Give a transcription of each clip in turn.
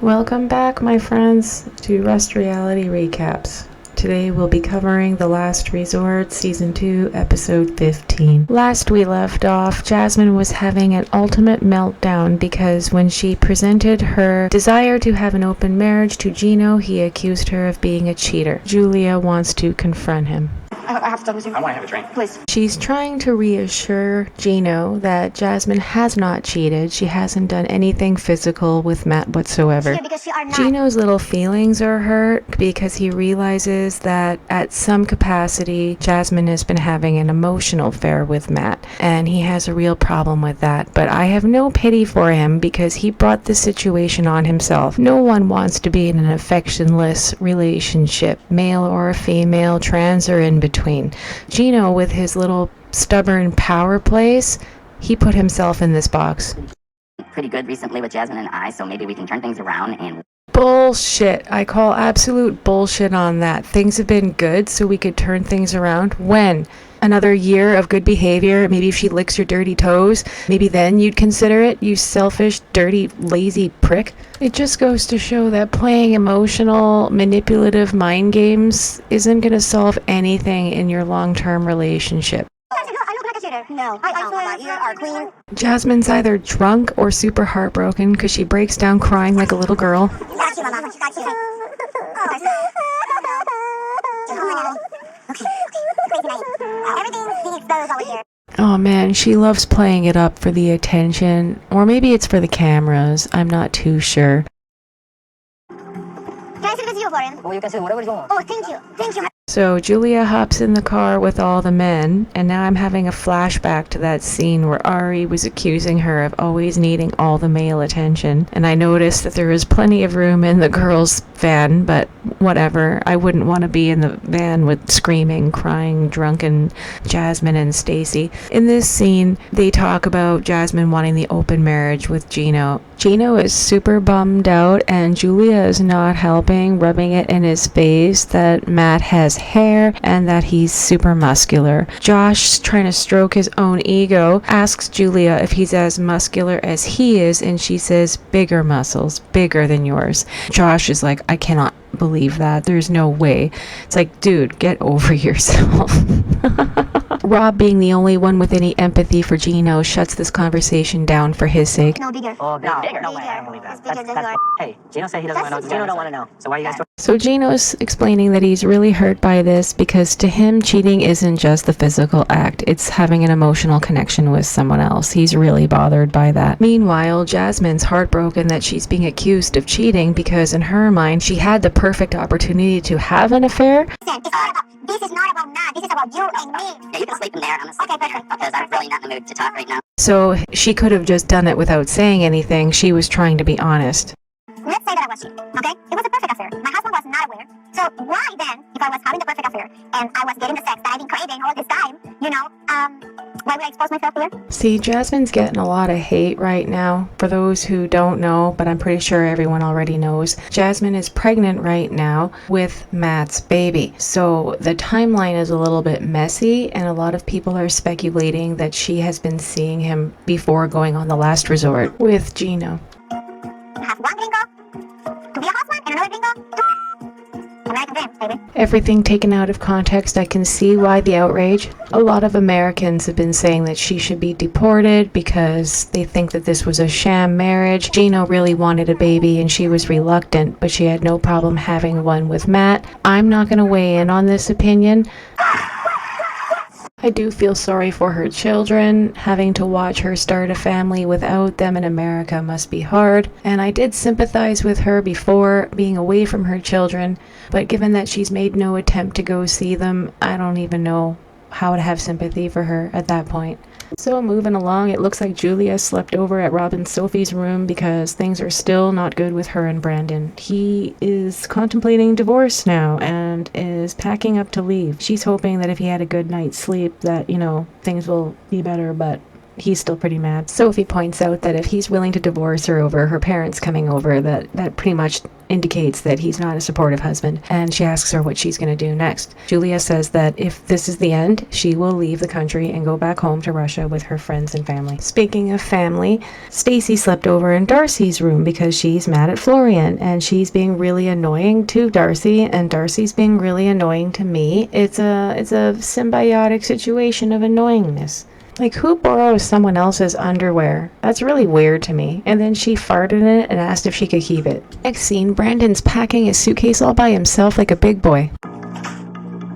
Welcome back, my friends, to Rust Reality Recaps. Today we'll be covering The Last Resort, Season 2, Episode 15. Last we left off, Jasmine was having an ultimate meltdown because when she presented her desire to have an open marriage to Gino, he accused her of being a cheater. Julia wants to confront him. I have to talk with you. I want to have a drink. Please. She's trying to reassure Gino that Jasmine has not cheated. She hasn't done anything physical with Matt whatsoever. Gino's little feelings are hurt because he realizes that at some capacity, Jasmine has been having an emotional affair with Matt, and he has a real problem with that. But I have no pity for him because he brought this situation on himself. No one wants to be in an affectionless relationship, male or female, trans or in between. Gino, with his little stubborn power plays, he put himself in this box. Pretty good recently with Jasmine and I, so maybe we can turn things around and... Bullshit. I call absolute bullshit on that. Things have been good, so we could turn things around. When? Another year of good behavior? Maybe if she licks your dirty toes, maybe then you'd consider it, you selfish, dirty, lazy prick. It just goes to show that playing emotional, manipulative mind games isn't going to solve anything in your long-term relationship. No, you are clean. Jasmine's either drunk or super heartbroken because she breaks down crying like a little girl. Got you, Mama. Got you. Everything needs those over here. Oh man, she loves playing it up for the attention. Or maybe it's for the cameras. I'm not too sure. Can I sit with you, Florian? Well, you can say whatever you want. Oh, thank you. Thank you. So Julia hops in the car with all the men, and now I'm having a flashback to that scene where Ari was accusing her of always needing all the male attention. And I noticed that there was plenty of room in the girls' van, but whatever. I wouldn't want to be in the van with screaming, crying, drunken Jasmine and Stacey. In this scene, they talk about Jasmine wanting the open marriage with Gino. Gino is super bummed out, and Julia is not helping, rubbing it in his face that Matt has hair and that he's super muscular. Josh, trying to stroke his own ego, asks Julia if he's as muscular as he is, and she says, bigger muscles, bigger than yours. Josh is like, I cannot believe that. There's no way. It's like, dude, get over yourself. Rob, being the only one with any empathy for Gino, shuts this conversation down for his sake. No, bigger. Oh, no, bigger. No way. I don't believe that. It's bigger than yours. Hey, Gino said he doesn't want to know. Gino don't want to know. So why are you guys talking? So Gino's explaining that he's really hurt by this because to him, cheating isn't just the physical act. It's having an emotional connection with someone else. He's really bothered by that. Meanwhile, Jasmine's heartbroken that she's being accused of cheating because in her mind, she had the perfect opportunity to have an affair. This is not about Matt. This is about you and me. Yeah, you can sleep in there, honestly. Okay, perfect. Because I'm really not in the mood to talk right now. So she could have just done it without saying anything. She was trying to be honest. Let's say that I was cheating, okay? It was a perfect affair. My husband was not aware. So why then, if I was having the perfect affair and I was getting the sex that I've been craving all this time, why would I expose myself here? See, Jasmine's getting a lot of hate right now. For those who don't know, but I'm pretty sure everyone already knows, Jasmine is pregnant right now with Matt's baby. So the timeline is a little bit messy, and a lot of people are speculating that she has been seeing him before going on the last resort with Gino. Have one gringo to be a housewife and another gringo to American dream, baby. Everything taken out of context, I can see why the outrage. A lot of Americans have been saying that she should be deported because they think that this was a sham marriage. Gino really wanted a baby and she was reluctant, but she had no problem having one with Matt. I'm not going to weigh in on this opinion. I do feel sorry for her children. Having to watch her start a family without them in America must be hard. And I did sympathize with her before being away from her children, but given that she's made no attempt to go see them, I don't even know how to have sympathy for her at that point. So moving along, it looks like Julia slept over at Rob and Sophie's room because things are still not good with her and Brandon. He is contemplating divorce now and is packing up to leave. She's hoping that if he had a good night's sleep that, things will be better, but he's still pretty mad. Sophie points out that if he's willing to divorce her over her parents coming over, that pretty much indicates that he's not a supportive husband, and she asks her what she's going to do next. Julia says that if this is the end, she will leave the country and go back home to Russia with her friends and family. Speaking of family, Stacey slept over in Darcy's room because she's mad at Florian, and she's being really annoying to Darcy, and Darcy's being really annoying to me. It's a symbiotic situation of annoyingness. Like, who borrows someone else's underwear? That's really weird to me. And then she farted in it and asked if she could keep it. Next scene, Brandon's packing his suitcase all by himself like a big boy.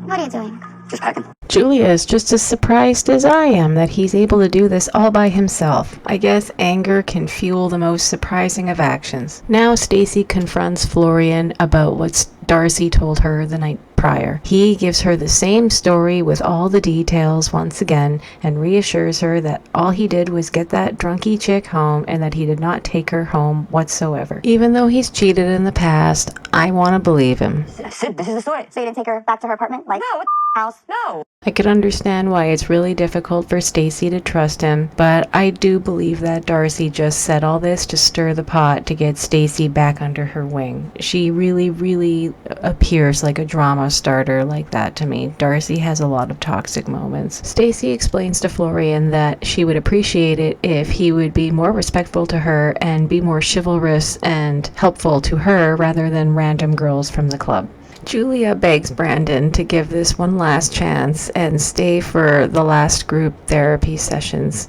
What are you doing? Just packing. Julia is just as surprised as I am that he's able to do this all by himself. I guess anger can fuel the most surprising of actions. Now Stacey confronts Florian about what Darcy told her the night prior. He gives her the same story with all the details once again and reassures her that all he did was get that drunky chick home and that he did not take her home whatsoever. Even though he's cheated in the past, I want to believe him. Sid, this is the story. So you didn't take her back to her apartment? Like, No, what house? No. I could understand why it's really difficult for Stacey to trust him, but I do believe that Darcy just said all this to stir the pot to get Stacey back under her wing. She really appears like a drama starter like that to me. Darcy has a lot of toxic moments. Stacey explains to Florian that she would appreciate it if he would be more respectful to her and be more chivalrous and helpful to her rather than random girls from the club. Julia begs Brandon to give this one last chance and stay for the last group therapy sessions.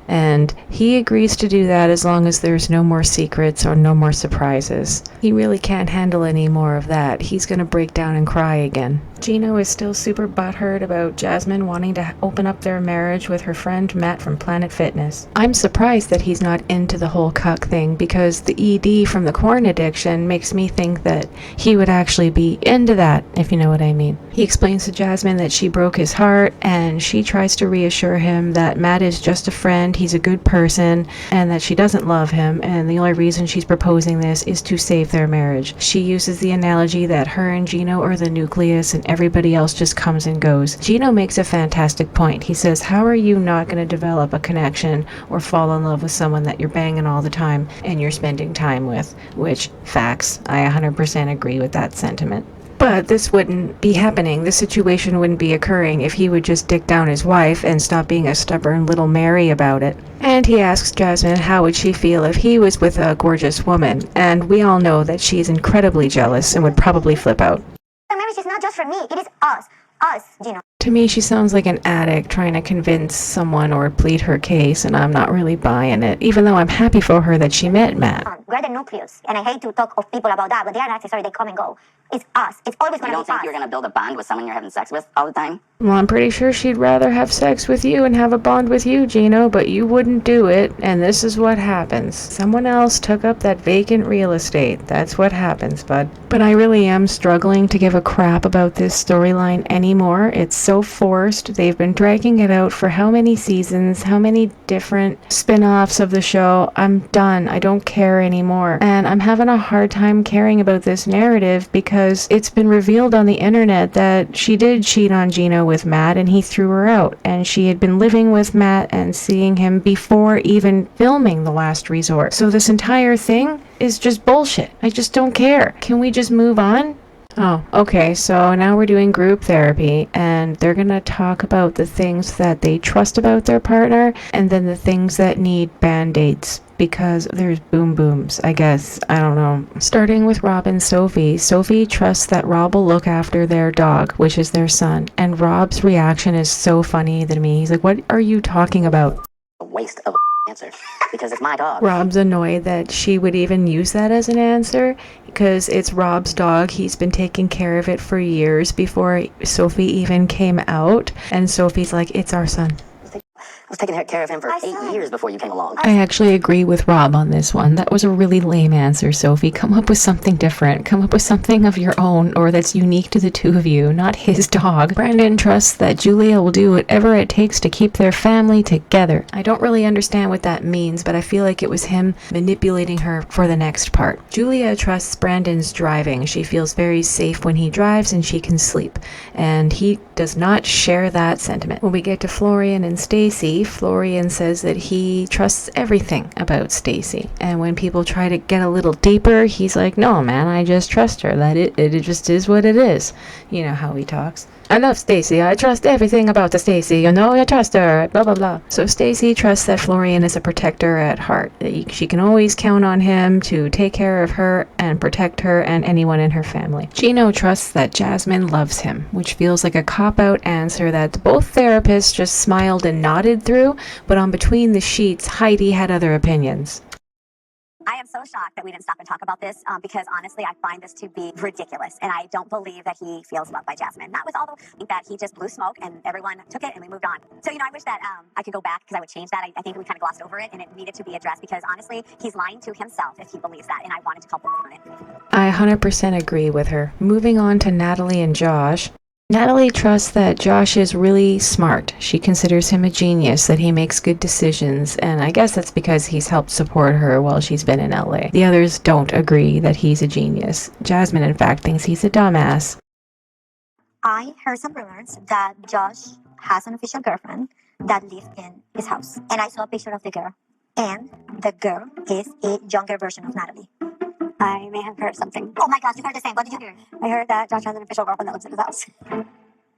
And he agrees to do that as long as there's no more secrets or no more surprises. He really can't handle any more of that. He's gonna break down and cry again. Gino is still super butthurt about Jasmine wanting to open up their marriage with her friend Matt from Planet Fitness. I'm surprised that he's not into the whole cuck thing because the ED from the corn addiction makes me think that he would actually be into that, if you know what I mean. He explains to Jasmine that she broke his heart and she tries to reassure him that Matt is just a friend, he's a good person, and that she doesn't love him, and the only reason she's proposing this is to save their marriage. She uses the analogy that her and Gino are the nucleus and everybody else just comes and goes. Gino makes a fantastic point. He says, how are you not going to develop a connection or fall in love with someone that you're banging all the time and you're spending time with? Which, facts, I 100% agree with that sentiment. But this wouldn't be happening. This situation wouldn't be occurring if he would just dick down his wife and stop being a stubborn little Mary about it. And he asks Jasmine how would she feel if he was with a gorgeous woman, and we all know that she's incredibly jealous and would probably flip out. The marriage is not just for me. It is us. Us, Gino. To me, she sounds like an addict trying to convince someone or plead her case, and I'm not really buying it, even though I'm happy for her that she met Matt. We're the nucleus, and I hate to talk of people about that, but they are an accessory. They come and go. It's us. It's always You going to don't be us. think you're going to build a bond with someone you're having sex with all the time? Well, I'm pretty sure she'd rather have sex with you and have a bond with you, Gino, but you wouldn't do it, and this is what happens. Someone else took up that vacant real estate. That's what happens, bud. But I really am struggling to give a crap about this storyline anymore. It's so forced. They've been dragging it out for how many seasons, how many different spin-offs of the show. I'm done. I don't care anymore. And I'm having a hard time caring about this narrative because it's been revealed on the internet that she did cheat on Gino with Matt and he threw her out. And she had been living with Matt and seeing him before even filming The Last Resort. So this entire thing is just bullshit. I just don't care. Can we just move on? Oh, okay, so now we're doing group therapy, and they're gonna talk about the things that they trust about their partner, and then the things that need band-aids, because there's boom booms, I guess. I don't know. Starting with Rob and Sophie. Sophie trusts that Rob will look after their dog, which is their son, and Rob's reaction is so funny to me. He's like, what are you talking about? A waste of answer. Because it's my dog. Rob's annoyed that she would even use that as an answer because it's Rob's dog. He's been taking care of it for years before Sophie even came out. And Sophie's like, it's our son. I was taking care of him for 8 years before you came along. I actually agree with Rob on this one. That was a really lame answer, Sophie. Come up with something different. Come up with something of your own or that's unique to the two of you, not his dog. Brandon trusts that Julia will do whatever it takes to keep their family together. I don't really understand what that means, but I feel like it was him manipulating her for the next part. Julia trusts Brandon's driving. She feels very safe when he drives and she can sleep. And he does not share that sentiment. When we get to Florian and Stacey, Stacey, Florian says that he trusts everything about Stacey. And when people try to get a little deeper, he's like, no, man, I just trust her. That it just is what it is. You know how he talks. I love Stacey. I trust everything about the Stacey. You know, I trust her. Blah, blah, blah. So Stacey trusts that Florian is a protector at heart. She can always count on him to take care of her and protect her and anyone in her family. Gino trusts that Jasmine loves him, which feels like a cop-out answer that both therapists just smiled and nodded through, but on Between the Sheets, Heidi had other opinions. I am so shocked that we didn't stop and talk about this because honestly, I find this to be ridiculous. And I don't believe that he feels loved by Jasmine. Not with all the that he just blew smoke and everyone took it and we moved on. So, I wish that I could go back because I would change that. I think we kind of glossed over it and it needed to be addressed because honestly, he's lying to himself if he believes that. And I wanted to call him on it. I 100% agree with her. Moving on to Natalie and Josh. Natalie trusts that Josh is really smart. She considers him a genius, that he makes good decisions, and I guess that's because he's helped support her while she's been in LA. The others don't agree that he's a genius. Jasmine, in fact, thinks he's a dumbass. I heard some rumors that Josh has an official girlfriend that lived in his house. And I saw a picture of the girl. And the girl is a younger version of Natalie. I may have heard something. Oh my gosh, you heard the same. What did you hear? I heard that Josh has an official girlfriend that lives in his house.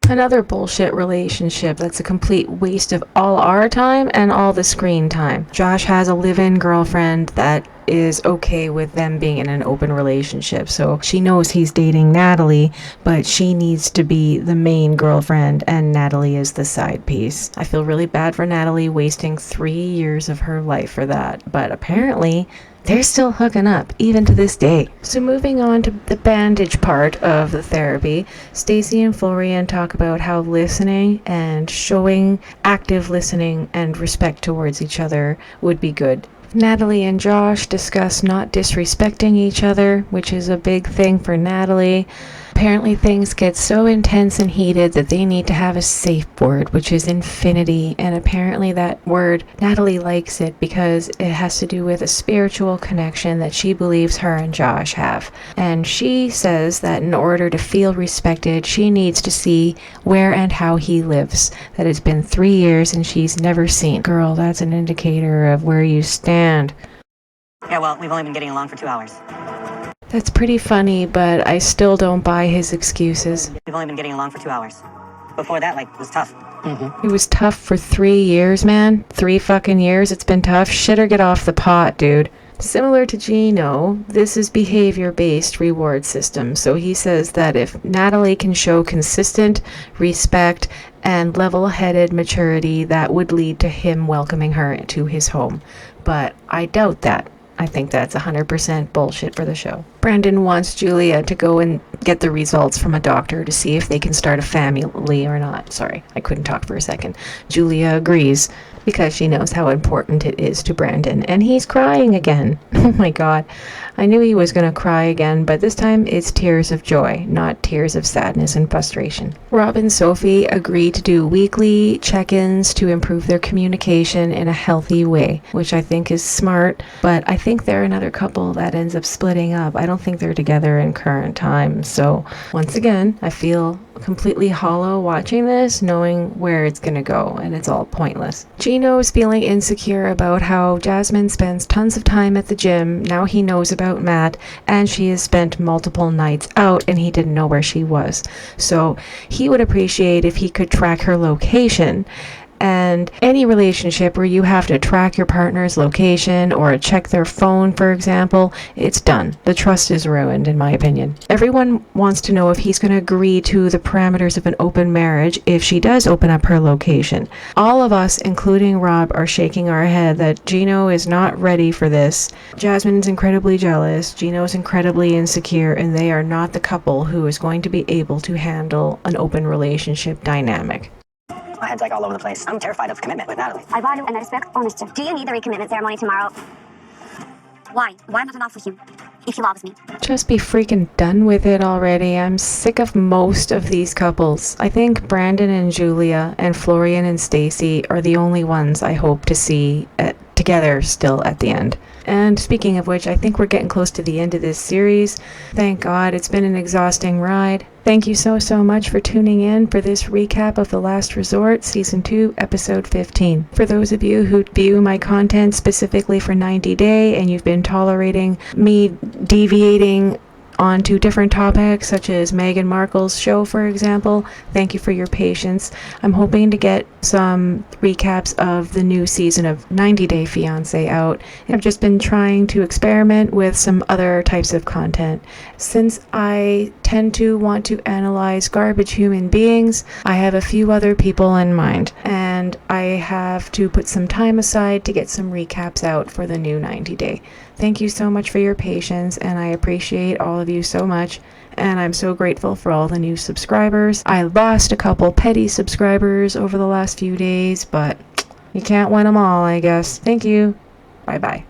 Another bullshit relationship that's a complete waste of all our time and all the screen time. Josh has a live-in girlfriend that is okay with them being in an open relationship. So she knows he's dating Natalie, but she needs to be the main girlfriend and Natalie is the side piece. I feel really bad for Natalie wasting 3 years of her life for that, but apparently they're still hooking up, even to this day. So moving on to the bandage part of the therapy, Stacey and Florian talk about how listening and showing active listening and respect towards each other would be good. Natalie and Josh discuss not disrespecting each other, which is a big thing for Natalie. Apparently things get so intense and heated that they need to have a safe word, which is infinity, and apparently that word, Natalie likes it because it has to do with a spiritual connection that she believes her and Josh have. And she says that in order to feel respected, she needs to see where and how he lives. That it's been 3 years and she's never seen. Girl, that's an indicator of where you stand. Yeah, well, we've only been getting along for 2 hours. That's pretty funny, but I still don't buy his excuses. We've only been getting along for 2 hours. Before that, it was tough. It was tough for 3 years, man. 3 fucking years it's been tough. Shit or get off the pot, dude. Similar to Gino, this is behavior-based reward system. So he says that if Natalie can show consistent respect and level-headed maturity, that would lead to him welcoming her to his home. But I doubt that. I think that's 100% bullshit for the show. Brandon wants Julia to go and get the results from a doctor to see if they can start a family or not. Sorry, I couldn't talk for a second. Julia agrees because she knows how important it is to Brandon. And he's crying again. Oh my god. I knew he was going to cry again, but this time it's tears of joy, not tears of sadness and frustration. Rob and Sophie agree to do weekly check-ins to improve their communication in a healthy way, which I think is smart, but I think they're another couple that ends up splitting up. I don't think they're together in current times. So once again, I feel completely hollow watching this, knowing where it's going to go, and it's all pointless. Gino is feeling insecure about how Jasmine spends tons of time at the gym. Now he knows about Matt, and she has spent multiple nights out and he didn't know where she was. So he would appreciate if he could track her location. And any relationship where you have to track your partner's location or check their phone, for example, it's done. The trust is ruined, in my opinion. Everyone wants to know if he's going to agree to the parameters of an open marriage if she does open up her location. All of us, including Rob, are shaking our head that Gino is not ready for this. Jasmine's incredibly jealous, Gino's incredibly insecure, and they are not the couple who is going to be able to handle an open relationship dynamic. My head's all over the place. I'm terrified of commitment with Natalie. I value and I respect honesty. Do you need the recommitment ceremony tomorrow? Why? Why not enough for him? If he loves me. Just be freaking done with it already. I'm sick of most of these couples. I think Brandon and Julia and Florian and Stacey are the only ones I hope to see at together still at the end. And speaking of which, I think we're getting close to the end of this series. Thank God, it's been an exhausting ride. Thank you so much for tuning in for this recap of The Last Resort, Season 2, Episode 15. For those of you who view my content specifically for 90 Day and you've been tolerating me deviating onto different topics such as Meghan Markle's show, for example, thank you for your patience. I'm hoping to get some recaps of the new season of 90 Day Fiancé out. I've just been trying to experiment with some other types of content. Since I tend to want to analyze garbage human beings, I have a few other people in mind, and I have to put some time aside to get some recaps out for the new 90 Day. Thank you so much for your patience, and I appreciate all of you so much, and I'm so grateful for all the new subscribers. I lost a couple petty subscribers over the last few days, but you can't win them all, I guess. Thank you. Bye-bye.